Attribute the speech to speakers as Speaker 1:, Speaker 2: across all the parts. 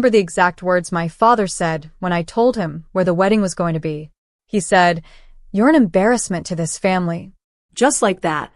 Speaker 1: remember the exact words my father said when I told him where the wedding was going to be. He said, "You're an embarrassment to this family."
Speaker 2: Just like that.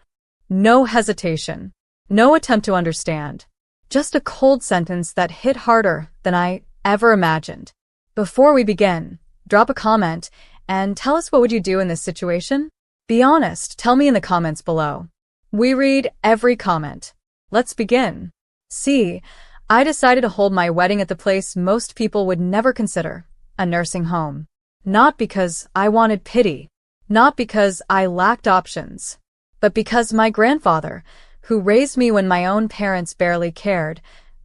Speaker 1: No hesitation. No attempt to understand. Just a cold sentence that hit harder than I ever imagined. Before we begin, drop a comment and tell us what would you do in this situation? Be honest, tell me in the comments below. We read every comment. Let's begin. See, I decided to hold my wedding at the place most people would never consider, a nursing home. Not because I wanted pity, not because I lacked options, but because my grandfather, who raised me when my own parents barely cared,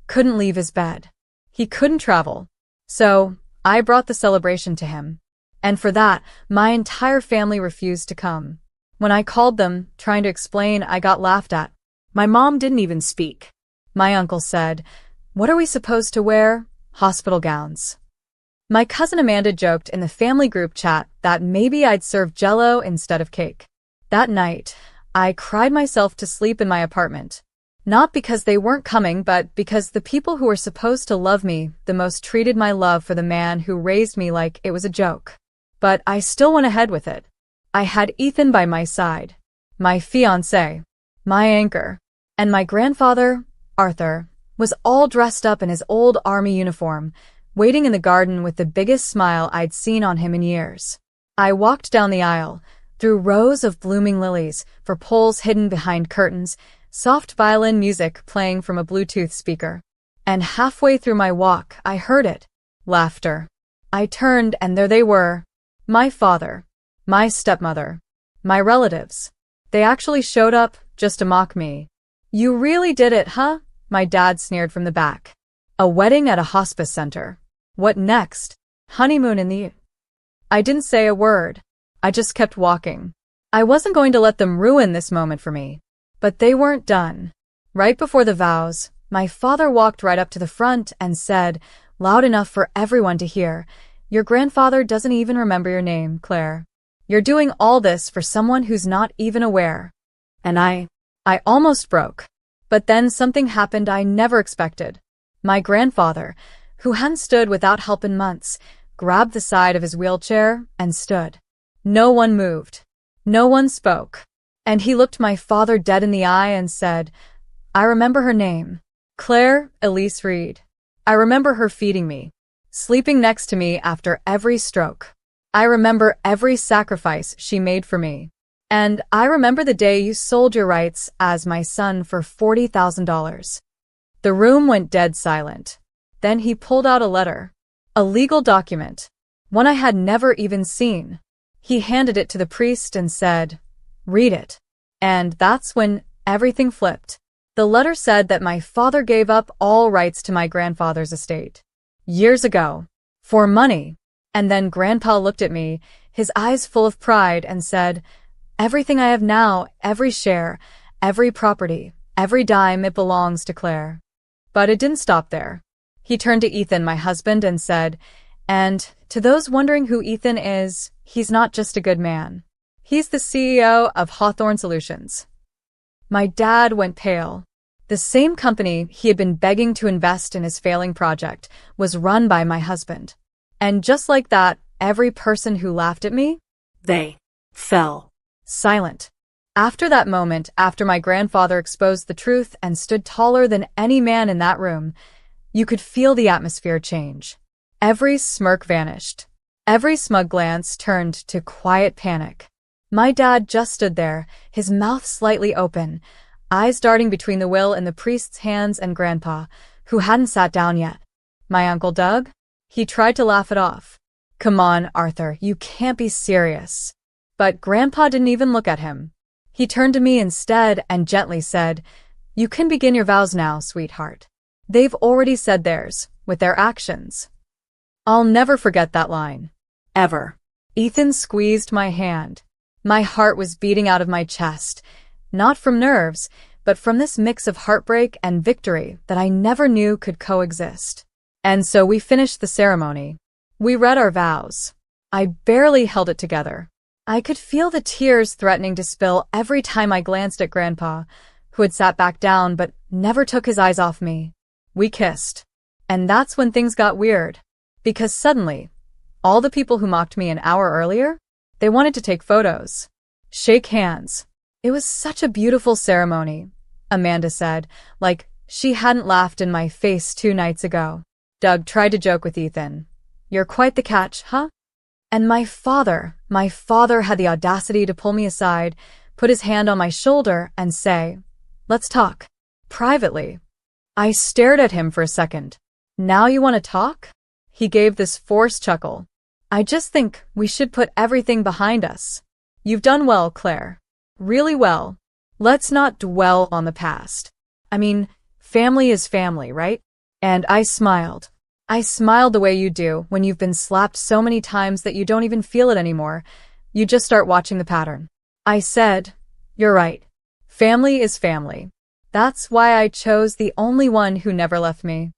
Speaker 1: couldn't leave his bed. He couldn't travel. So, I brought the celebration to him. And for that, my entire family refused to come. When I called them, trying to explain, I got laughed at.
Speaker 2: My mom didn't even speak.
Speaker 1: My uncle said, "What are we supposed to wear? Hospital gowns." My cousin Amanda joked in the family group chat that maybe I'd serve Jell-O instead of cake. That night, I cried myself to sleep in my apartment. Not because they weren't coming, but because the people who were supposed to love me the most treated my love for the man who raised me like it was a joke. But I still went ahead with it. I had Ethan by my side, my fiancé, my anchor, and my grandfather, Arthur, was all dressed up in his old army uniform, waiting in the garden with the biggest smile I'd seen on him in years. I walked down the aisle, through rows of blooming lilies, for poles hidden behind curtains, soft violin music playing from a Bluetooth speaker. And halfway through my walk, I heard it. Laughter. I turned and there they were. My father, my stepmother, my relatives. They actually showed up just to mock me. "You really did it, huh?" My dad sneered from the back. "A wedding at a hospice center. What next? Honeymoon in the..." I didn't say a word. I just kept walking. I wasn't going to let them ruin this moment for me. But they weren't done. Right before the vows, my father walked right up to the front and said, loud enough for everyone to hear, "Your grandfather doesn't even remember your name, Claire. You're doing all this for someone who's not even aware." And I almost broke. But then something happened I never expected. My grandfather, who hadn't stood without help in months, grabbed the side of his wheelchair and stood. No one moved. No one spoke. And he looked my father dead in the eye and said, "I remember her name. Claire Elise Reed. I remember her feeding me, sleeping next to me after every stroke. I remember every sacrifice she made for me. And I remember the day you sold your rights as my son for $40,000. The room went dead silent. Then he pulled out a letter. A legal document. One I had never even seen. He handed it to the priest and said, "Read it." And that's when everything flipped. The letter said that my father gave up all rights to my grandfather's estate. Years ago. For money. And then Grandpa looked at me, his eyes full of pride, and said, "Everything I have now, every share, every property, every dime, it belongs to Claire." But it didn't stop there. He turned to Ethan, my husband, and said, "And to those wondering who Ethan is, he's not just a good man. He's the CEO of Hawthorne Solutions." My dad went pale. The same company he had been begging to invest in his failing project was run by my husband. And just like that, every person who laughed at me,
Speaker 2: they fell
Speaker 1: silent. After that moment, after my grandfather exposed the truth and stood taller than any man in that room, you could feel the atmosphere change. Every smirk vanished. Every smug glance turned to quiet panic. My dad just stood there, his mouth slightly open, eyes darting between the will in the priest's hands and Grandpa, who hadn't sat down yet. My Uncle Doug? He tried to laugh it off. "Come on, Arthur, you can't be serious." But Grandpa didn't even look at him. He turned to me instead and gently said, "You can begin your vows now, sweetheart. They've already said theirs, with their actions." I'll never forget that line. Ever. Ethan squeezed my hand. My heart was beating out of my chest, not from nerves, but from this mix of heartbreak and victory that I never knew could coexist. And so we finished the ceremony. We read our vows. I barely held it together. I could feel the tears threatening to spill every time I glanced at Grandpa, who had sat back down but never took his eyes off me. We kissed. And that's when things got weird. Because suddenly, all the people who mocked me an hour earlier, they wanted to take photos. Shake hands. It was such a beautiful ceremony, Amanda said, like she hadn't laughed in my face 2 nights ago. Doug tried to joke with Ethan. You're quite the catch, huh? And my father had the audacity to pull me aside, put his hand on my shoulder, and say, let's talk. Privately. I stared at him for a second. Now you want to talk? He gave this forced chuckle. I just think we should put everything behind us. You've done well, Claire. Really well. Let's not dwell on the past. I mean, family is family, right? And I smiled. I smiled the way you do when you've been slapped so many times that you don't even feel it anymore. You just start watching the pattern. I said, you're right. Family is family. That's why I chose the only one who never left me.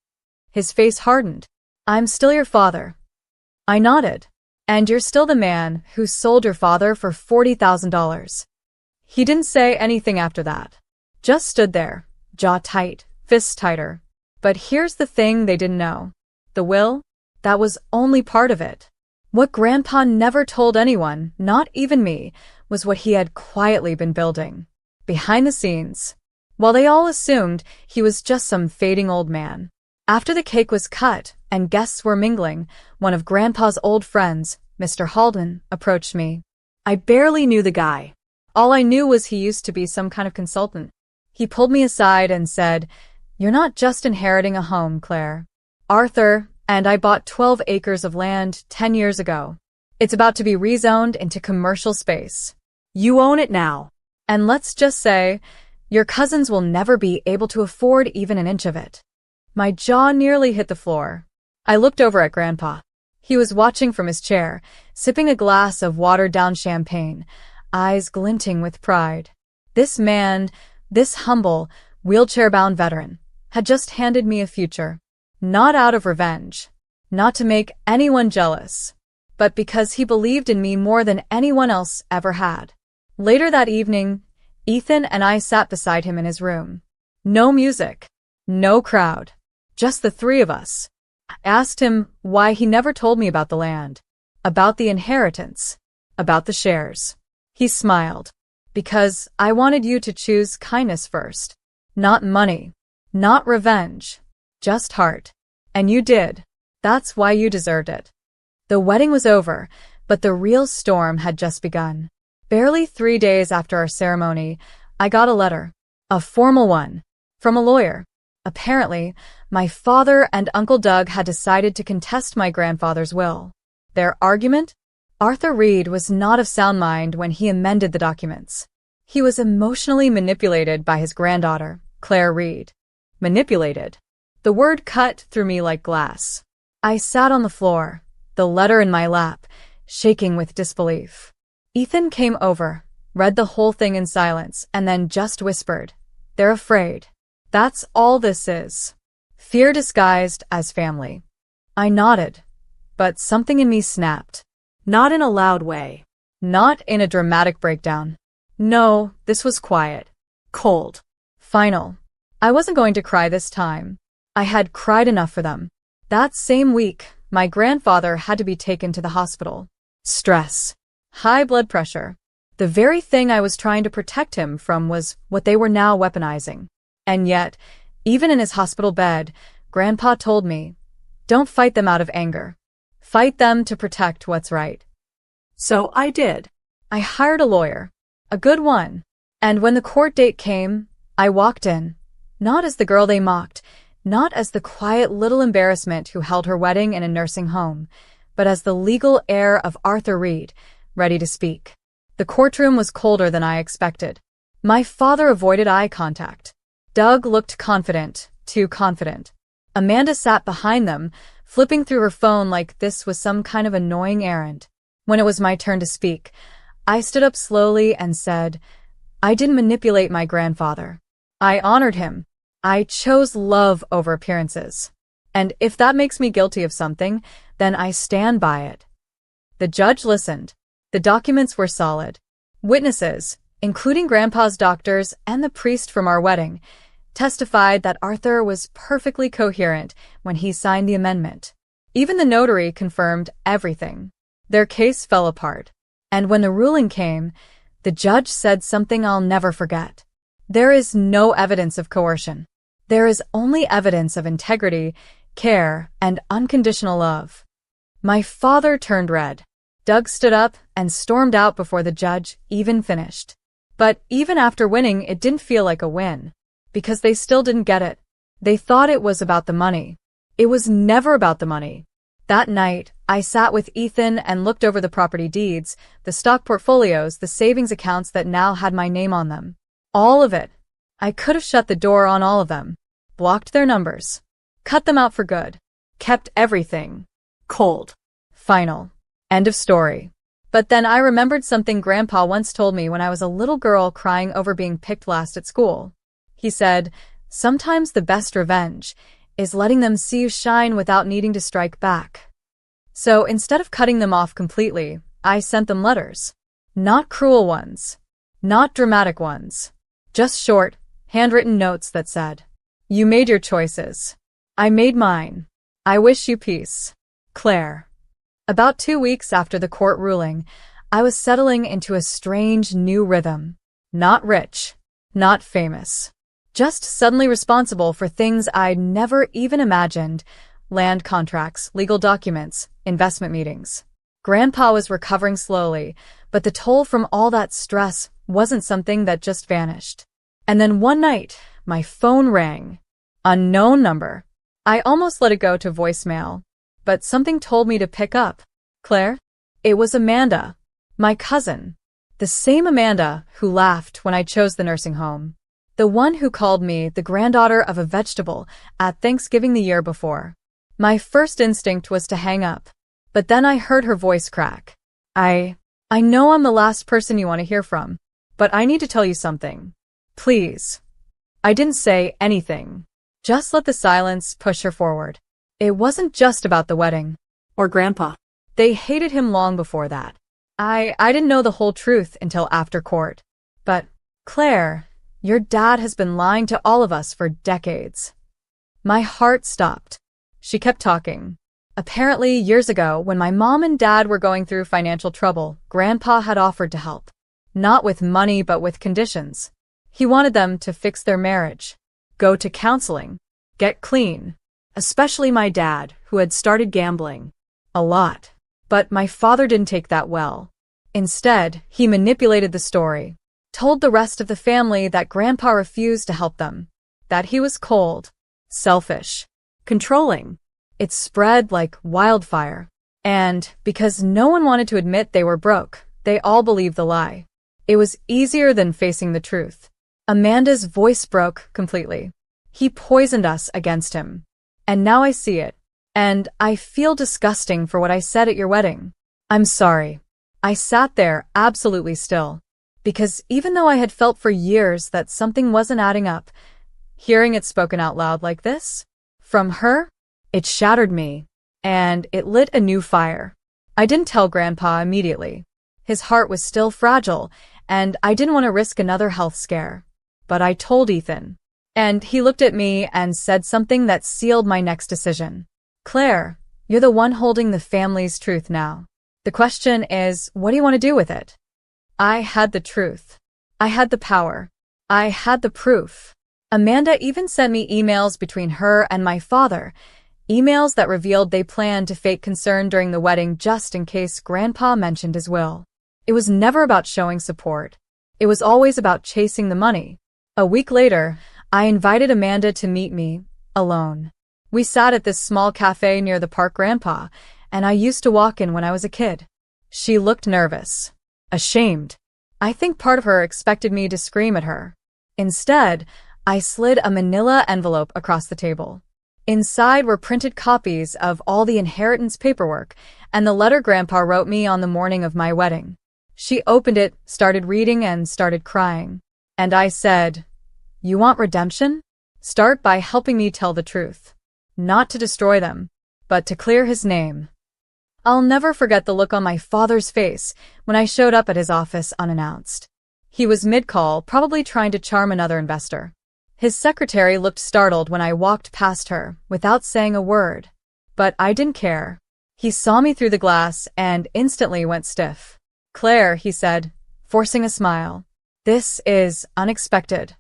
Speaker 1: His face hardened. I'm still your father. I nodded. And you're still the man who sold your father for $40,000. He didn't say anything after that. Just stood there, jaw tight, fists tighter. But here's the thing they didn't know. The will? That was only part of it. What Grandpa never told anyone, not even me, was what he had quietly been building. Behind the scenes. While they all assumed he was just some fading old man. After the cake was cut and guests were mingling, one of Grandpa's old friends, Mr. Halden, approached me. I barely knew the guy. All I knew was he used to be some kind of consultant. He pulled me aside and said, you're not just inheriting a home, Claire. Arthur and I bought 12 acres of land 10 years ago. It's about to be rezoned into commercial space. You own it now. And let's just say, your cousins will never be able to afford even an inch of it. My jaw nearly hit the floor. I looked over at Grandpa. He was watching from his chair, sipping a glass of watered-down champagne, eyes glinting with pride. This man, this humble, wheelchair-bound veteran, had just handed me a future. Not out of revenge, not to make anyone jealous, but because he believed in me more than anyone else ever had. Later that evening, Ethan and I sat beside him in his room. No music, no crowd, just the 3 of us. I asked him why he never told me about the land, about the inheritance, about the shares. He smiled. Because I wanted you to choose kindness first. Not money, not revenge, just heart. And you did. That's why you deserved it. The wedding was over, but the real storm had just begun. Barely 3 days after our ceremony, I got a letter. A formal one. From a lawyer. Apparently, my father and Uncle Doug had decided to contest my grandfather's will. Their argument? Arthur Reed was not of sound mind when he amended the documents. He was emotionally manipulated by his granddaughter, Claire Reed. Manipulated. The word cut through me like glass. I sat on the floor, the letter in my lap, shaking with disbelief. Ethan came over, read the whole thing in silence, and then just whispered, they're afraid. That's all this is. Fear disguised as family. I nodded, but something in me snapped. Not in a loud way. Not in a dramatic breakdown. No, this was quiet. Cold. Final. I wasn't going to cry this time. I had cried enough for them. That same week, my grandfather had to be taken to the hospital. Stress. High blood pressure. The very thing I was trying to protect him from was what they were now weaponizing. And yet, even in his hospital bed, Grandpa told me, don't fight them out of anger. Fight them to protect what's right. So I did. I hired a lawyer. A good one. And when the court date came, I walked in. Not as the girl they mocked, not as the quiet little embarrassment who held her wedding in a nursing home, but as the legal heir of Arthur Reed, ready to speak. The courtroom was colder than I expected. My father avoided eye contact. Doug looked confident, too confident. Amanda sat behind them, flipping through her phone like this was some kind of annoying errand. When it was my turn to speak, I stood up slowly and said, I didn't manipulate my grandfather. I honored him. I chose love over appearances. And if that makes me guilty of something, then I stand by it. The judge listened. The documents were solid. Witnesses, including Grandpa's doctors and the priest from our wedding, testified that Arthur was perfectly coherent when he signed the amendment. Even the notary confirmed everything. Their case fell apart. And when the ruling came, the judge said something I'll never forget. There is no evidence of coercion. There is only evidence of integrity, care, and unconditional love. My father turned red. Doug stood up and stormed out before the judge even finished. But even after winning, it didn't feel like a win. Because they still didn't get it. They thought it was about the money. It was never about the money. That night, I sat with Ethan and looked over the property deeds, the stock portfolios, the savings accounts that now had my name on them. All of it. I could have shut the door on all of them. Blocked their numbers. Cut them out for good. Kept everything.
Speaker 2: Cold.
Speaker 1: Final. End of story. But then I remembered something Grandpa once told me when I was a little girl crying over being picked last at school. He said, "Sometimes the best revenge is letting them see you shine without needing to strike back." So instead of cutting them off completely, I sent them letters. Not cruel ones. Not dramatic ones. Just short, handwritten notes that said, "You made your choices. I made mine. I wish you peace. Claire." About 2 weeks after the court ruling, I was settling into a strange new rhythm. Not rich. Not famous. Just suddenly responsible for things I'd never even imagined. Land contracts, legal documents, investment meetings. Grandpa was recovering slowly, but the toll from all that stress wasn't something that just vanished. And then one night, my phone rang. Unknown number. I almost let it go to voicemail, but something told me to pick up. Claire? It was Amanda, my cousin. The same Amanda who laughed when I chose the nursing home. The one who called me the granddaughter of a vegetable at Thanksgiving the year before. My first instinct was to hang up, but then I heard her voice crack. I know I'm the last person you want to hear from, but I need to tell you something. Please. I didn't say anything. Just let the silence push her forward. It wasn't just about the wedding.
Speaker 2: Or Grandpa.
Speaker 1: They hated him long before that. I didn't know the whole truth until after court. But, Claire, your dad has been lying to all of us for decades. My heart stopped. She kept talking. Apparently, years ago, when my mom and dad were going through financial trouble, Grandpa had offered to help. Not with money, but with conditions. He wanted them to fix their marriage, go to counseling, get clean. Especially my dad, who had started gambling. A lot. But my father didn't take that well. Instead, he manipulated the story. Told the rest of the family that Grandpa refused to help them. That he was cold. Selfish. Controlling. It spread like wildfire. And, because no one wanted to admit they were broke, they all believed the lie. It was easier than facing the truth. Amanda's voice broke completely. He poisoned us against him. And now I see it. And I feel disgusting for what I said at your wedding. I'm sorry. I sat there absolutely still. Because even though I had felt for years that something wasn't adding up, hearing it spoken out loud like this, from her, it shattered me. And it lit a new fire. I didn't tell Grandpa immediately. His heart was still fragile, and I didn't want to risk another health scare. But I told Ethan. And he looked at me and said something that sealed my next decision. Claire, you're the one holding the family's truth now. The question is, what do you want to do with it? I had the truth. I had the power. I had the proof. Amanda even sent me emails between her and my father, emails that revealed they planned to fake concern during the wedding just in case Grandpa mentioned his will. It was never about showing support. It was always about chasing the money. A week later, I invited Amanda to meet me, alone. We sat at this small cafe near the park Grandpa, and I used to walk in when I was a kid. She looked nervous. Ashamed. I think part of her expected me to scream at her. Instead, I slid a manila envelope across the table. Inside were printed copies of all the inheritance paperwork and the letter Grandpa wrote me on the morning of my wedding. She opened it, started reading, and started crying. And I said, "You want redemption? Start by helping me tell the truth. Not to destroy them, but to clear his name." I'll never forget the look on my father's face when I showed up at his office unannounced. He was mid-call, probably trying to charm another investor. His secretary looked startled when I walked past her, without saying a word. But I didn't care. He saw me through the glass and instantly went stiff. "Claire," he said, forcing a smile. "This is unexpected."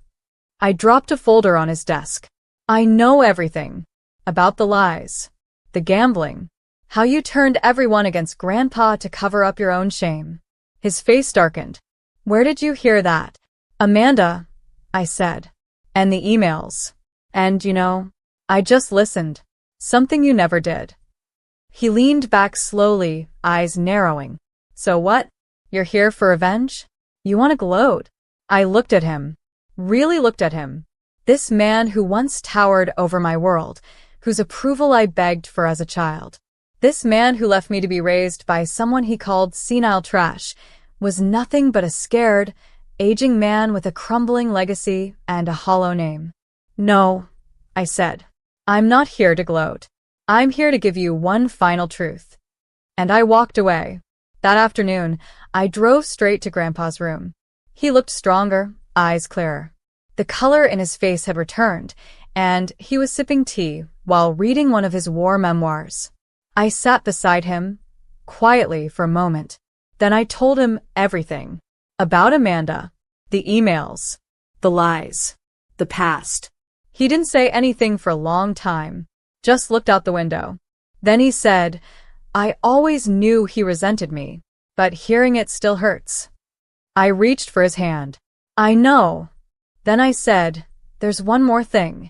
Speaker 1: I dropped a folder on his desk. "I know everything. About the lies. The gambling. How you turned everyone against Grandpa to cover up your own shame." His face darkened. "Where did you hear that?" "Amanda," I said. "And the emails. And, I just listened. Something you never did." He leaned back slowly, eyes narrowing. "So what? You're here for revenge? You want to gloat?" I looked at him. Really looked at him. This man who once towered over my world, whose approval I begged for as a child. This man who left me to be raised by someone he called senile trash, was nothing but a scared, aging man with a crumbling legacy and a hollow name. "No," I said. "I'm not here to gloat. I'm here to give you one final truth." And I walked away. That afternoon, I drove straight to Grandpa's room. He looked stronger, eyes clearer. The color in his face had returned, and he was sipping tea while reading one of his war memoirs. I sat beside him, quietly for a moment. Then I told him everything. About Amanda, the emails, the lies, the past. He didn't say anything for a long time, just looked out the window. Then he said, "I always knew he resented me, but hearing it still hurts." I reached for his hand. "I know." Then I said, "There's one more thing."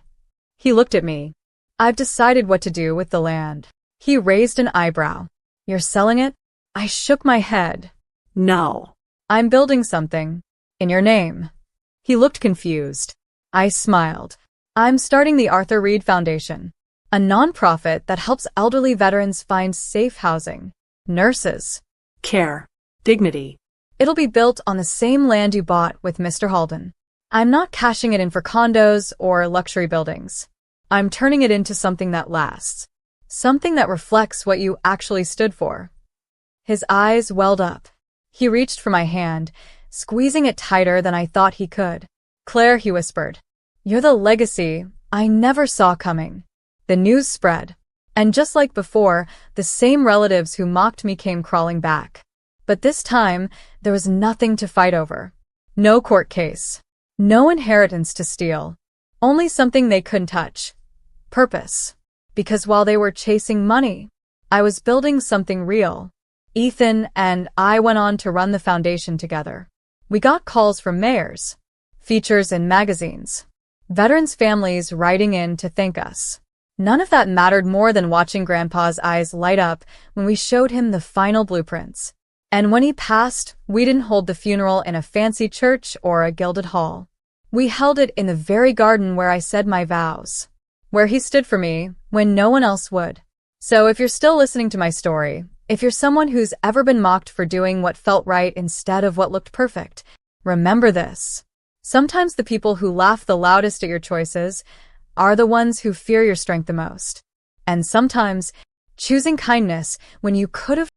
Speaker 1: He looked at me. "I've decided what to do with the land." He raised an eyebrow. "You're selling it?" I shook my head.
Speaker 2: No.
Speaker 1: "I'm building something. In your name." He looked confused. I smiled. "I'm starting the Arthur Reed Foundation, a nonprofit that helps elderly veterans find safe housing, nurses,
Speaker 2: Care. Dignity.
Speaker 1: It'll be built on the same land you bought with Mr. Halden. I'm not cashing it in for condos or luxury buildings. I'm turning it into something that lasts. Something that reflects what you actually stood for." His eyes welled up. He reached for my hand, squeezing it tighter than I thought he could. "Claire," he whispered, "you're the legacy I never saw coming." The news spread. And just like before, the same relatives who mocked me came crawling back. But this time, there was nothing to fight over. No court case. No inheritance to steal. Only something they couldn't touch. Purpose. Because while they were chasing money, I was building something real. Ethan and I went on to run the foundation together. We got calls from mayors, features in magazines, veterans' families writing in to thank us. None of that mattered more than watching Grandpa's eyes light up when we showed him the final blueprints. And when he passed, we didn't hold the funeral in a fancy church or a gilded hall. We held it in the very garden where I said my vows, where he stood for me when no one else would. So if you're still listening to my story, if you're someone who's ever been mocked for doing what felt right instead of what looked perfect, remember this. Sometimes the people who laugh the loudest at your choices are the ones who fear your strength the most. And sometimes, choosing kindness when you could have